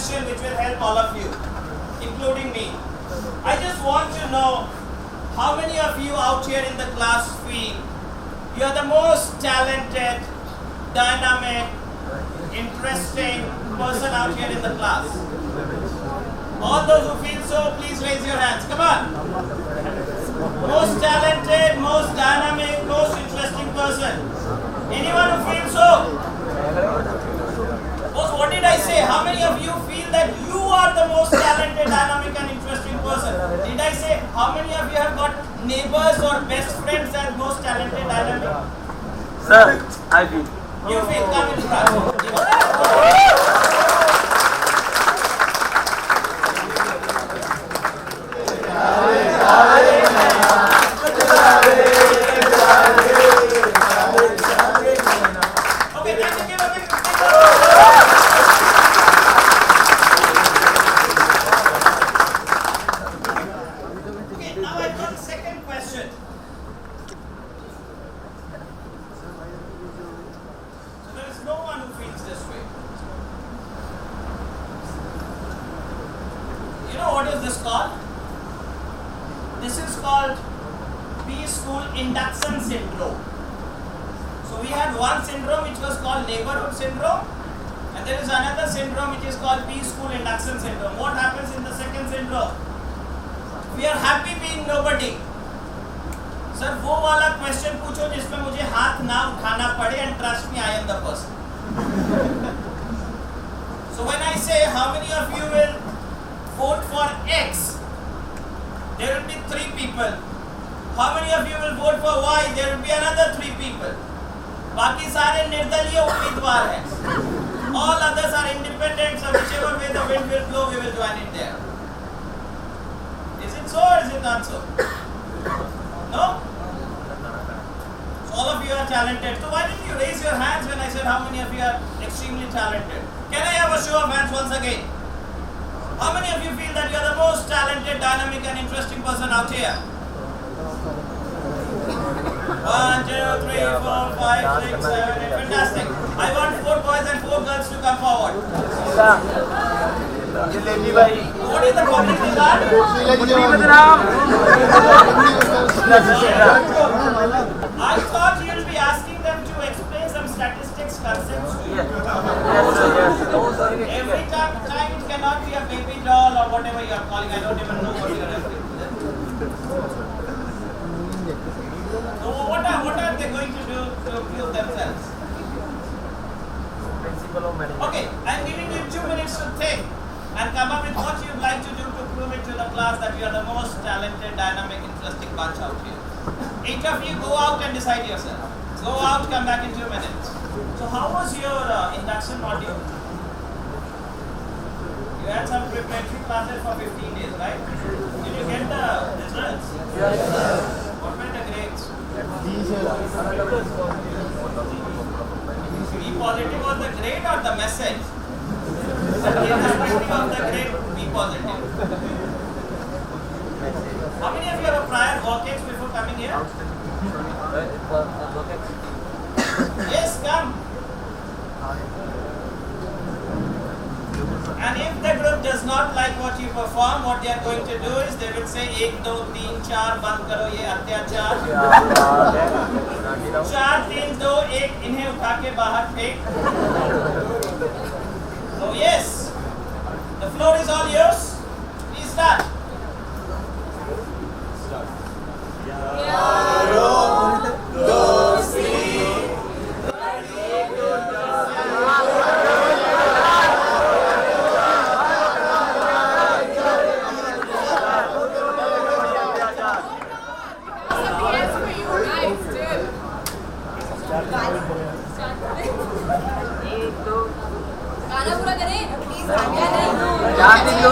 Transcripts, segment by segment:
Which will help all of you, including me. I just want to know how many of you out here in the class feel you are the most talented, dynamic, interesting person out here in the class. All those who feel so, please raise your hands. Come on. Most talented, most dynamic, most interesting person. Anyone who feels so? What did I say? How many of you feel that you are the most talented, dynamic and interesting person? Did I say how many of you have got neighbors or best friends as most talented, dynamic? Sir, I feel. You feel? Come in front. What is this called? This is called B-School Induction Syndrome. So we had one syndrome which was called neighborhood syndrome, and there is another syndrome which is called B-School Induction Syndrome. What happens in the second syndrome? We are happy being nobody. Sir, वो वाला question पूछो जिसमें मुझे हाथ ना उठाना पड़े, and trust me, I am the person. So when I say how many of you will vote for X, there will be 3 people. How many of you will vote for Y? There will be another 3 people. बाकी सारे निर्दलीय उम्मीदवार हैं. All others are independent, so whichever way the wind will blow, we will join it there. Is it so or is it not so? No? So all of you are talented. So why didn't you raise your hands when I said how many of you are extremely talented? Can I have a show of hands once again? How many of you feel that you are the most talented, dynamic and interesting person out here? 1, 2, 3, 4, 5, 6, 7, 8. Fantastic. I want 4 boys and 4 girls to come forward. What is the public regard? I thought you will be asking them to explain some statistics concepts to you. Every time it cannot be a baby doll or whatever you are calling. I don't even know what you are referring to. So what are they going to do to prove themselves? Okay, I am giving you 2 minutes to think and come up with what you would like to do to prove it to the class that you are the most talented, dynamic, interesting bunch out here. Each of you go out and decide yourself. Go out, come back in 2 minutes. So how was your induction module? You had some preparatory classes for 15 days, right? Did you get the results? Yes. What were the grades? B positive was the grade or the message? Irrespective of the grade, B positive. How many of you have a prior work-ex before coming here? Yes, come. And if the group does not like what you perform, what they are going to do is they will say 1, 2, 3, 4 बंद करो ये अत्याचार. 4, 3, 2, 1 इन्हें उठा के बाहर फेंक. So yes, the floor is all yours. Please start. एक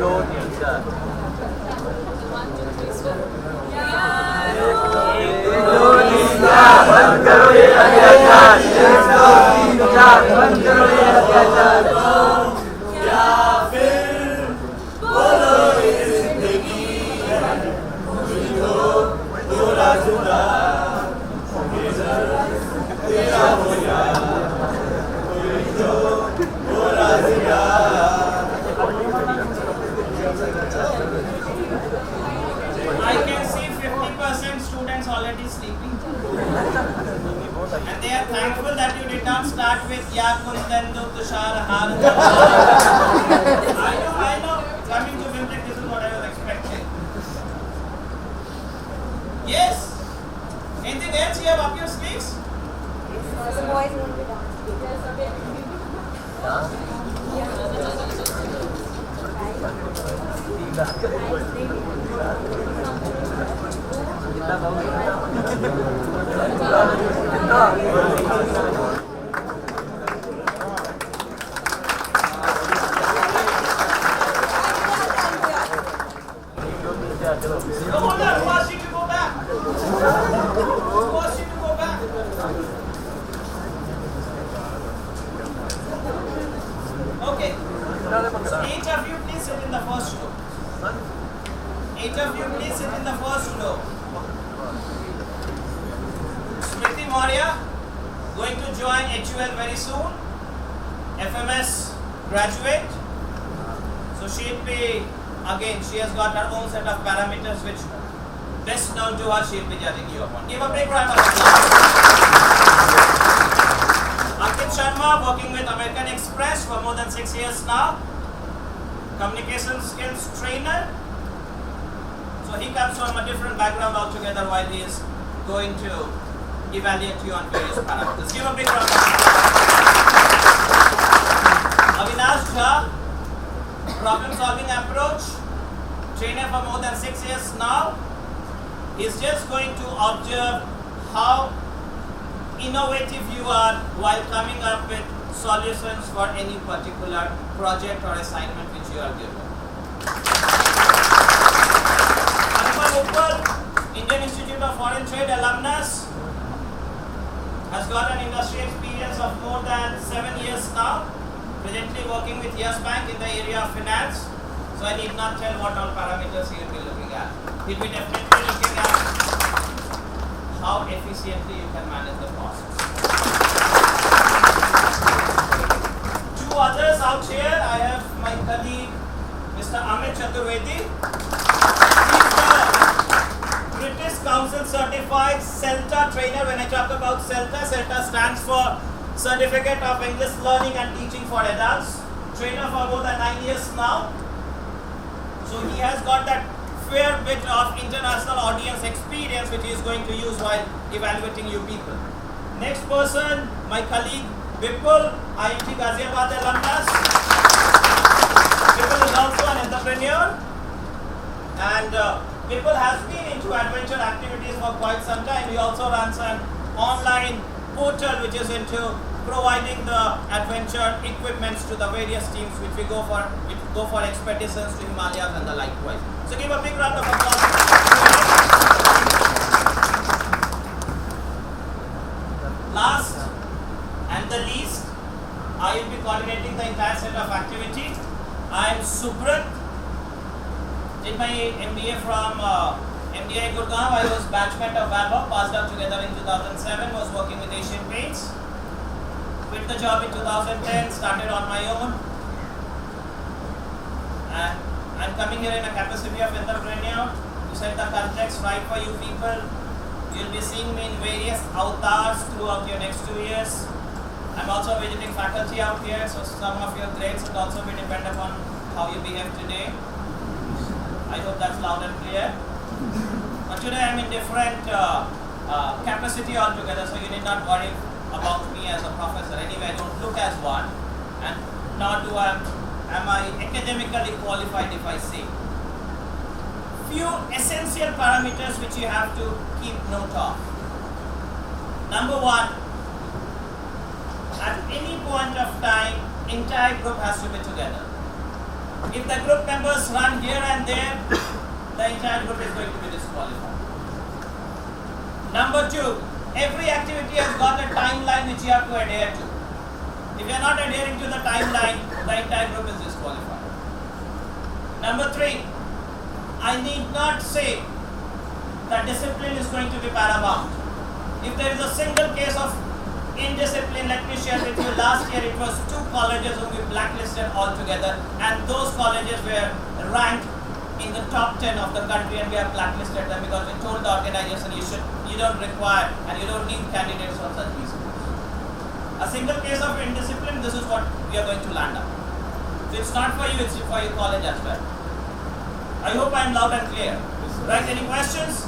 दो तीन चार बंद करो ये अत्याचार, एक दो तीन चार बंद करो ये अत्याचार। क्या फिर बोलो ये जिंदगी मुझको पूरा जुदा तेरा हो जा कोई तो पूरा जुदा। I can see 50% students already sleeping. And they are thankful that you did not start with Ya Kundandu Tushar Har. I know. Coming to Bimtek, this is what I was expecting. Yes. Anything else you have up your sleeves? The boys won't be dancing. No, hold on. Who asked you to go back? Who asked you to go back? Okay. So each of you please sit in the first row. Each of you please sit in the first row. Smriti Maurya going to join HUL very soon. FMS graduate. So she'll be again. She has got her own set of parameters which best known to her. She'll be judging you upon. Give a big round of applause. Ankit Sharma working with American Express for more than 6 years now. Communication skills trainer. So he comes from a different background altogether while he is going to evaluate you on various parameters. Give a big round of applause. Avinash Jha, problem solving approach, trainer for more than 6 years now. He's just going to observe how innovative you are while coming up with solutions for any particular project or assignment which you are given. Anupam Uppal, Indian Institute of Foreign Trade alumnus, has got an industry experience of more than 7 years now, presently working with Yes Bank in the area of finance. So I need not tell what all parameters he will be looking at. He will be definitely looking at how efficiently you can manage the process. Two others out here, I have my colleague Mr. Amit Chaturvedi. He's the British Council certified CELTA trainer. When I talk about CELTA, CELTA stands for Certificate of English Learning and Teaching for Adults. Trainer for more than 9 years now. So he has got that fair bit of international audience experience which he is going to use while evaluating you people. Next person, my colleague Vipul, IIT Ghaziabad alumnus. Vipul is also an entrepreneur and Vipul has been into adventure activities for quite some time. He also runs an online portal which is into providing the adventure equipments to the various teams which go for expeditions to Himalayas and the likewise. So give a big round of applause. Last and the least, I will be coordinating the entire set of activity. I am Subrat. Did my MBA from MDI Gurgaon. I was batchmate of Vaibhav, passed out together in 2007, was working with Asian Paints. Quit the job in 2010, started on my own. And I'm coming here in a capacity of entrepreneur to set the context right for you people. You'll be seeing me in various avatars throughout your next 2 years. I'm also visiting faculty out here, so some of your grades will also be dependent upon how you behave today. I hope that's loud and clear. But today I'm in different capacity altogether, so you need not worry about me as a professor. Anyway, I don't look as one, and nor am I academically qualified if I say. Few essential parameters which you have to keep note of. Number one, at any point of time, entire group has to be together. If the group members run here and there, the entire group is going to be disqualified. Number two, every activity has got a timeline which you have to adhere to. If you are not adhering to the timeline, the entire group is disqualified. Number three, I need not say that discipline is going to be paramount. If there is a single case of indiscipline, let me share with you. Last year it was 2 colleges whom we blacklisted altogether, and those colleges were ranked in the top 10 of the country, and we have blacklisted them because we told the organization you don't require and you don't need candidates from such schools. A single case of indiscipline, this is what we are going to land up. So it's not for you, it's for your college as well. I hope I am loud and clear. Right, any questions?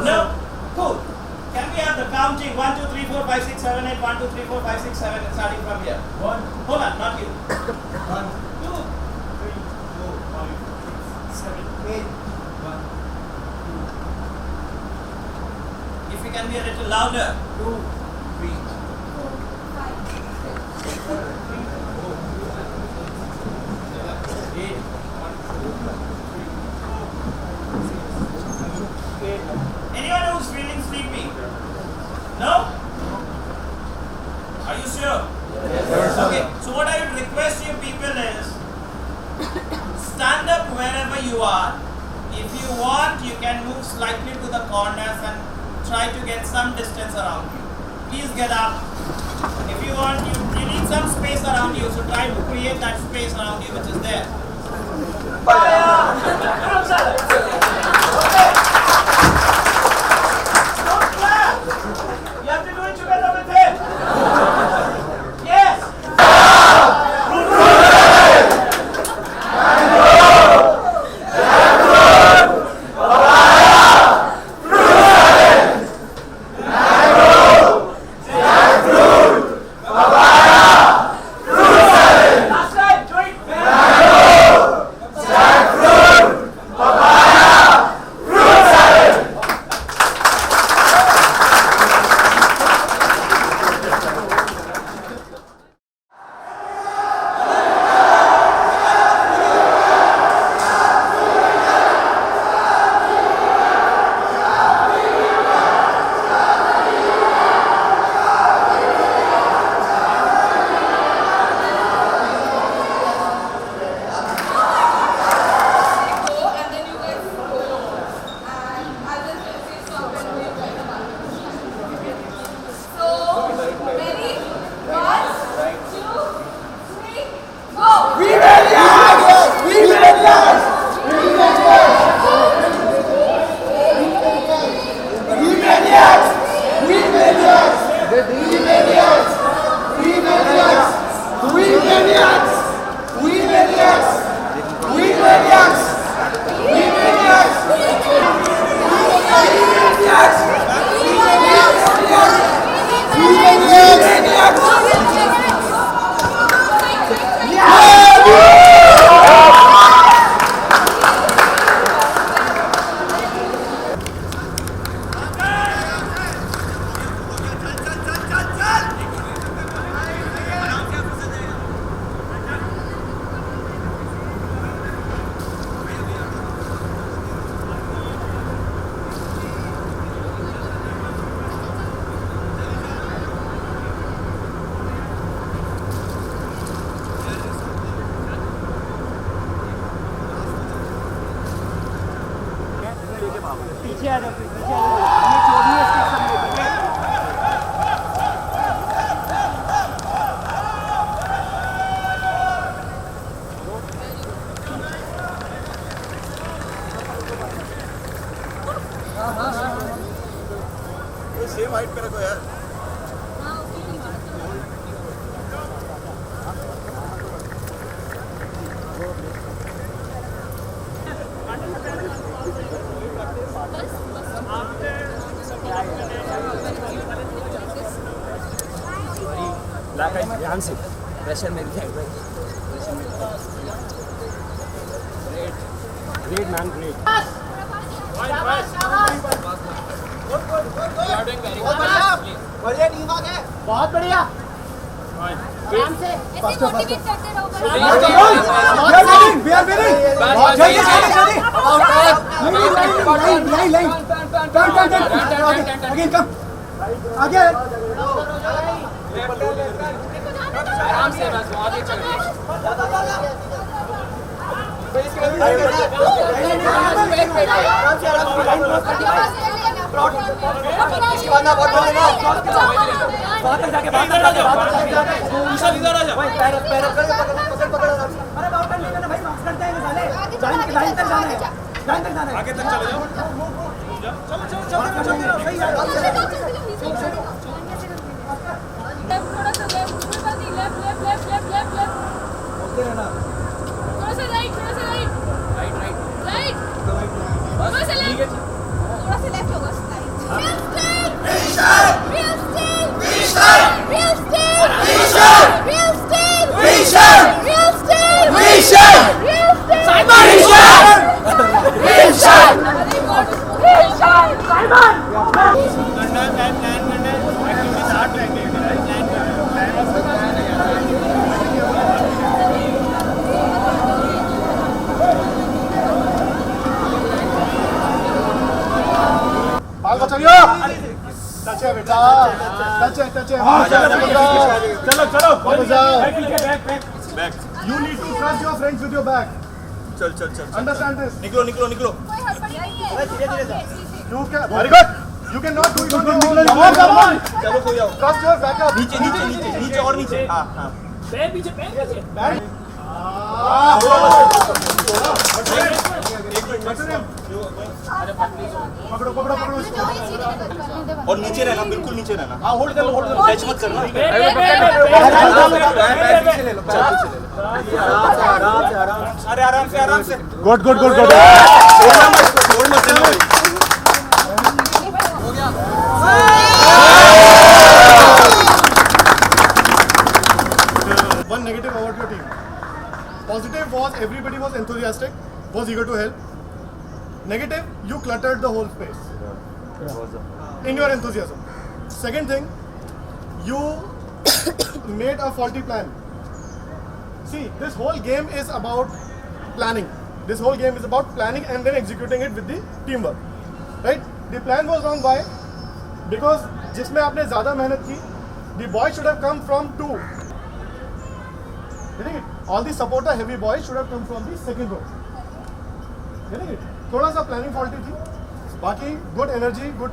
No? Cool. Can we have the counting? 1, 2, 3, 4, 5, 6, 7, 8. 1, 2, 3, 4, 5, 6, 7. And starting from here. 1. Hold on, not you. 1, 2, 3, 4, 5, 6, 7, 8. 1, 2. If you can be a little louder. 2, 3, 4, 5, 6, 7, 8. 1, 2, 3, 4, 6, 7, 8. Anyone who's feeling sleepy? No? Are you sure? Yes. Okay, so what I would request you people is stand up wherever you are. If you want, you can move slightly to the corners and try to get some distance around you. Please get up. If you want, you need some space around you, so try to create that space around you which is there. Fire! Okay. You have to do it together with him. Yes. Last time, do it. पीछे आ जाओ, पीछे आ जाओ। ये चोरी है station में, ठीक है? सेम हाइट पे रखो यार। ध्यान से प्रेशर में ग्रेट ग्रेट मैन ग्रेट बढ़िया टीम आ गए, बहुत बढ़िया। आराम से ऐसे मोटिवेट करते रहो बस। We are winning. Again, come. आगे। आराम से बस आगे चलो। आगे तक चले जाओ। थोड़ा सा लेफ्ट, थोड़ा सा राइट, थोड़ा सा राइट, राइट, थोड़ा सा लेफ्ट, थोड़ा सा लेफ्ट होगा। टच है बेटा, टच है। चलो back. You need to trust your friends with your back. चल Understand this? निकलो कोई हड़बड़ी नहीं है। You can. Very good. You cannot do it on your own. Come on. चलो कोई आओ Trust your backup. नीचे और नीचे हाँ Back. पकड़ो इसको। और नीचे रहना बिल्कुल नीचे रहना हाँ होल्ड कर लो टच मत करना अरे आराम से good One negative about your team. Positive was everybody was enthusiastic, was eager to help. Negative, you cluttered the whole space in your enthusiasm. Second thing, you made a faulty plan. See, this whole game is about planning. This whole game is about planning and then executing it with the teamwork. Right? The plan was wrong. Why? Because जिसमें आपने ज़्यादा मेहनत की, the boys should have come from 2. Getting it? All the supporter heavy boys should have come from the second row. Getting it? थोड़ा सा planning faulty थी. बाकी good energy, good